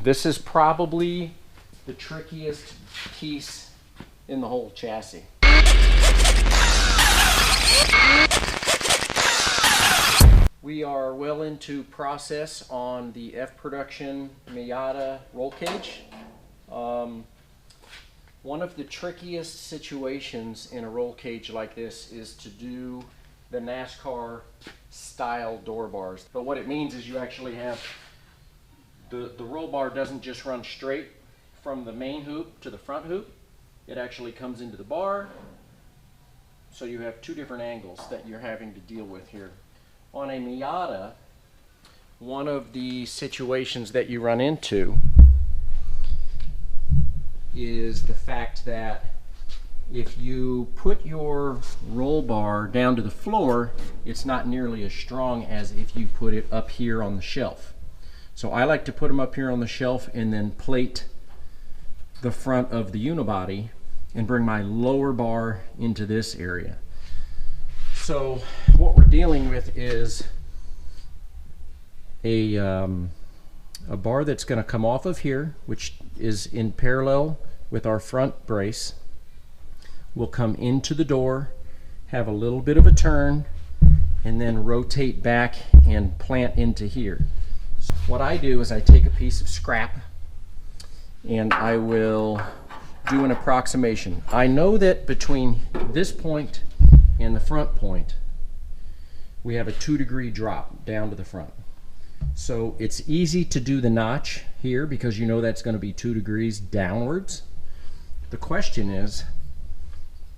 This is probably the trickiest piece in the whole chassis. We are well into process on the F Production Miata roll cage. One of the trickiest situations in a roll cage like this is to do the NASCAR style door bars. But what it means is you actually have the roll bar doesn't just run straight from the main hoop to the front hoop. It actually comes into the bar. So you have two different angles that you're having to deal with here. On a Miata, one of the situations that you run into is the fact that if you put your roll bar down to the floor, it's not nearly as strong as if you put it up here on the shelf. So I like to put them up here on the shelf and then plate the front of the unibody and bring my lower bar into this area. So what we're dealing with is a bar that's going to come off of here, which is in parallel with our front brace, will come into the door, have a little bit of a turn, and then rotate back and plant into here. So what I do is I take a piece of scrap and I will do an approximation. I know that between this point and the front point we have a 2-degree drop down to the front. So it's easy to do the notch here because you know that's going to be 2 degrees downwards. The question is,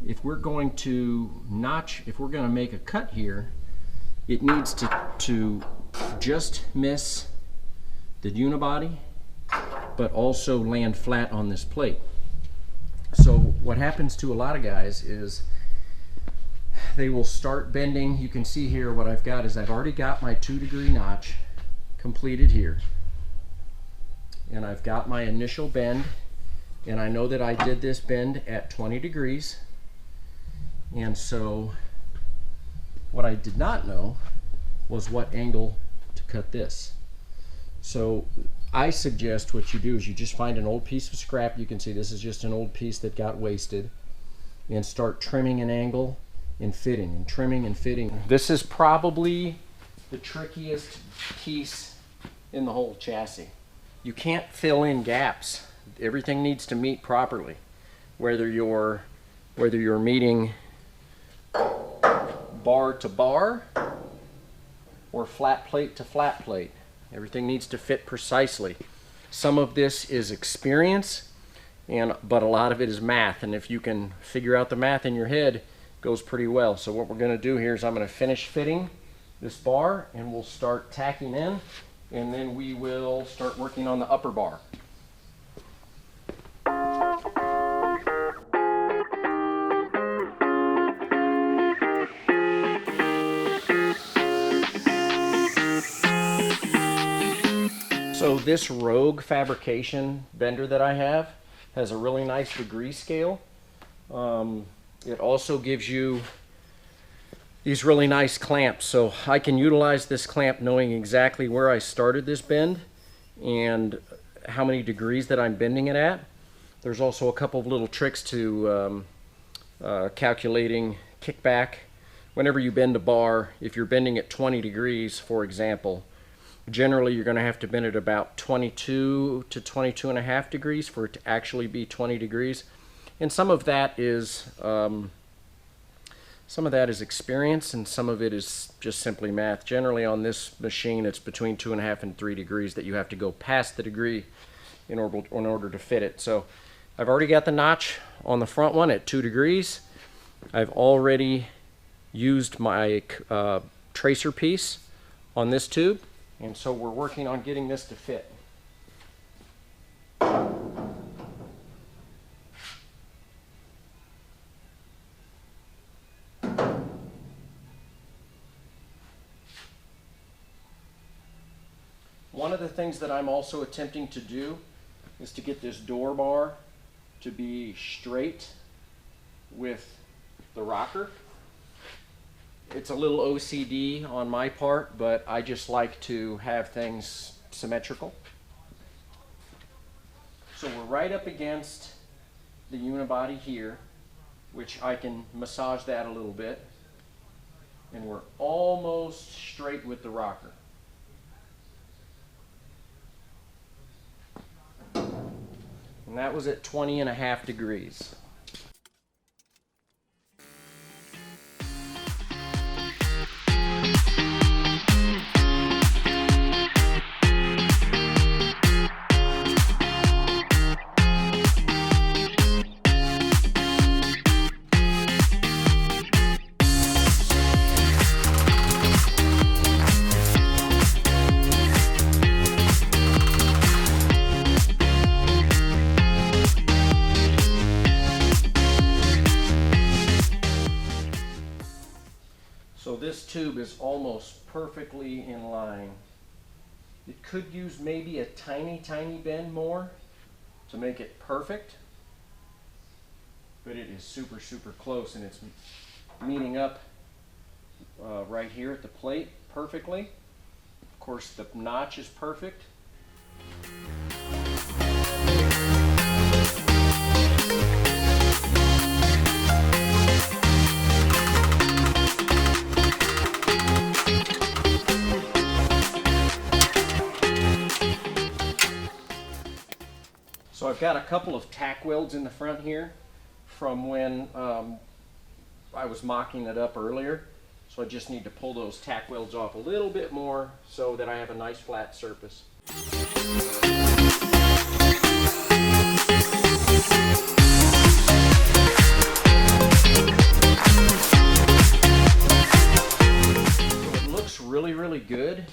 if we're going to notch, if we're going to make a cut here, it needs to just miss the unibody, but also land flat on this plate. So what happens to a lot of guys is they will start bending. You can see here what I've got is I've already got my 2-degree notch completed here, and I've got my initial bend, and I know that I did this bend at 20 degrees. And so what I did not know was what angle to cut this. So I suggest what you do is you just find an old piece of scrap. You can see this is just an old piece that got wasted, and start trimming an angle and fitting and trimming and fitting. This is probably the trickiest piece in the whole chassis. You can't fill in gaps. Everything needs to meet properly, whether you're meeting bar to bar or flat plate to flat plate. Everything needs to fit precisely. Some of this is experience, but a lot of it is math, and if you can figure out the math in your head, it goes pretty well. So what we're going to do here is I'm going to finish fitting this bar, and we'll start tacking in, and then we will start working on the upper bar. So this Rogue fabrication bender that I have has a really nice degree scale. It also gives you these really nice clamps, so I can utilize this clamp knowing exactly where I started this bend and how many degrees that I'm bending it at. There's also a couple of little tricks to calculating kickback. Whenever you bend a bar, if you're bending at 20 degrees, for example, generally you're going to have to bend it about 22 to 22.5 degrees for it to actually be 20 degrees. And some of that is experience, and some of it is just simply math. Generally on this machine it's between 2.5 and 3 degrees that you have to go past the degree in order to fit it. So I've already got the notch on the front one at 2 degrees. I've already used my tracer piece on this tube, and so we're working on getting this to fit. One of the things that I'm also attempting to do is to get this door bar to be straight with the rocker. It's a little OCD on my part, but I just like to have things symmetrical. So we're right up against the unibody here, which I can massage that a little bit. And we're almost straight with the rocker. And that was at 20.5 degrees. So this tube is almost perfectly in line. It could use maybe a tiny bend more to make it perfect, but it is super close, and it's meeting up right here at the plate perfectly. Of course, the notch is perfect. So I've got a couple of tack welds in the front here from when I was mocking it up earlier. So I just need to pull those tack welds off a little bit more so that I have a nice flat surface. So it looks really good,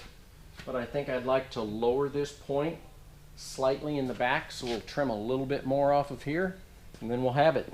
but I think I'd like to lower this point slightly in the back, so we'll trim a little bit more off of here, and then we'll have it.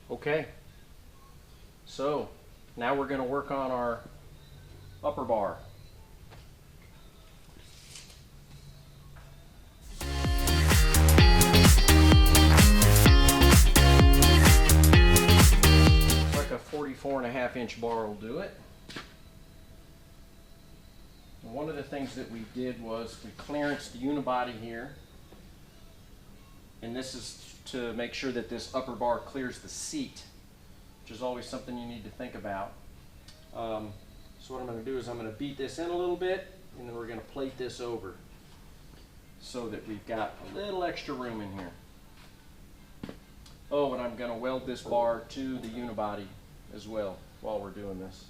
Okay, so now we're going to work on our upper bar. Looks like a 44.5-inch bar will do it. And one of the things that we did was we clearanced the unibody here, and this is to make sure that this upper bar clears the seat, which is always something you need to think about. So what I'm going to do is I'm going to beat this in a little bit, and then we're going to plate this over so that we've got a little extra room in here. Oh, and I'm going to weld this bar to the unibody as well while we're doing this.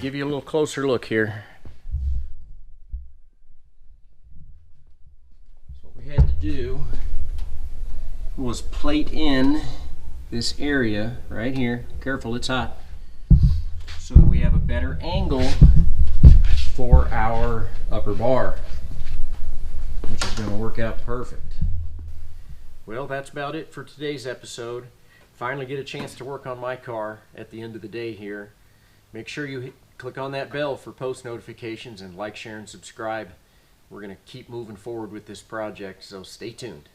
give you a little closer look here. So what we had to do was plate in this area right here. Careful, it's hot. So that we have a better angle for our upper bar, which is going to work out perfect. Well, that's about it for today's episode. Finally get a chance to work on my car at the end of the day here. Make sure you click on that bell for post notifications and like, share, and subscribe. We're going to keep moving forward with this project, so stay tuned.